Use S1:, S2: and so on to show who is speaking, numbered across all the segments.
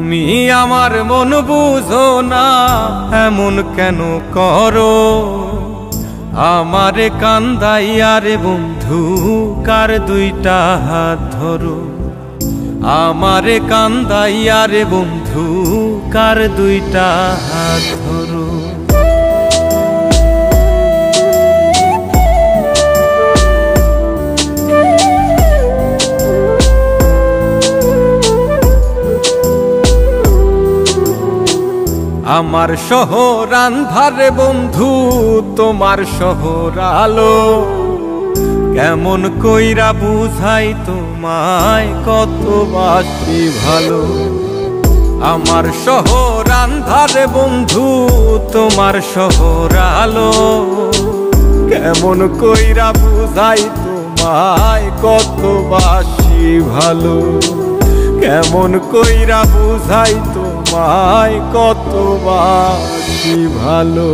S1: তুমি আমার মন বুঝো না, এমন কেন করো? আমারে কান্দাইয়া রে বন্ধু কার দুইটা হাত ধরো। আমারে কান্দাইয়া রে বন্ধু কার দুইটা হাত ধরো। আমার শহর আন্ধারে বন্ধু, তোমার শহর আলো। কেমন কইরা বুঝাই তোমায় কত বাসি ভালো। আমার শহর আন্ধারে বন্ধু, তোমার শহর আলো। কেমন কইরা বুঝাই তোমায় কত বাসি ভালো। কেমন কইরা বুঝাই তোমায় কত বাসি ভালো।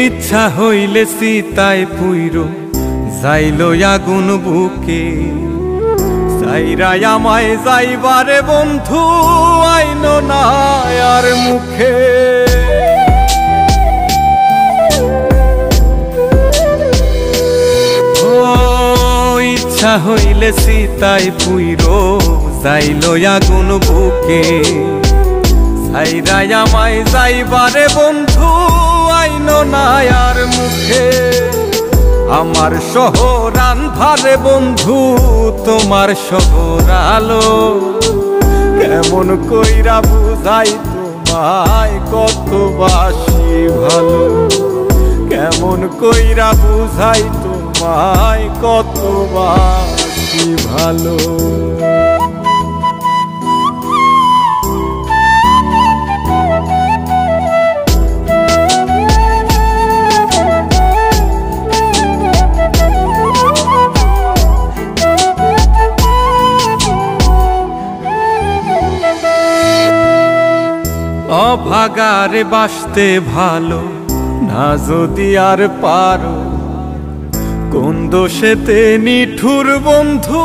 S1: ইচ্ছা হইলে সীতায় পুইরো যাইলো আগুন বুকে। সাইরাই আমায় যাইবারে বন্ধু আইনো না আর মুখে। ও ইচ্ছা হইলে সীতায় পুইরো যাইলো আগুন বুকে। সাইরাই আমায় যাইবারে বন্ধু আইনো না আর মুখে। আমার শহর আন্ধারে বন্ধু, তোমার শহর আলো। কেমন কইরা বুঝাই তোমায় কত বাসি ভালো। কেমন কইরা বুঝাই তোমায় কত বাসি ভালো। অভাগারে বাসতে ভালো না যদি আর পারো। কোন দোষেতে নিঠুর বন্ধু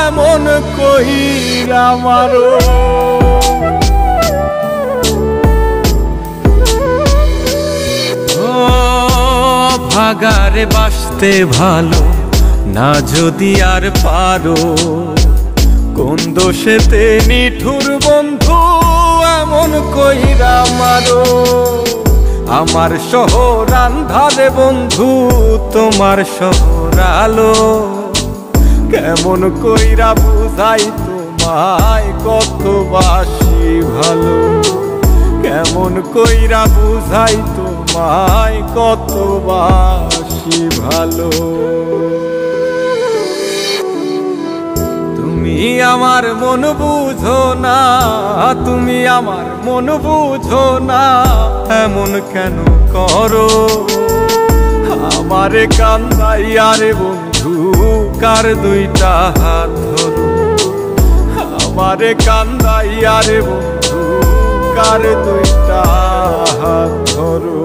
S1: এমন কইরা মারো। অভাগারে বাসতে ভালো না যদি আর পারো। কোন দোষেতে নিঠুর বন্ধু এমন কইরা মারো। আমার শহর আন্ধারে বন্ধু, তোমার শহর আলো। কেমন কইরা বুঝাই তোমায় কত বাসি ভালো। কেমন কইরা বুঝাই তোমায় কত বাসি ভালো। তুমি আমার মন বুঝো না, তুমি আমার মন বুঝো না, এমন কেন করো? আমারে কান্দাইয়া রে বন্ধু কার দুইটা হাত ধরো। আমারে কান্দাইয়া রে বন্ধু কার দুইটা হাত ধরো।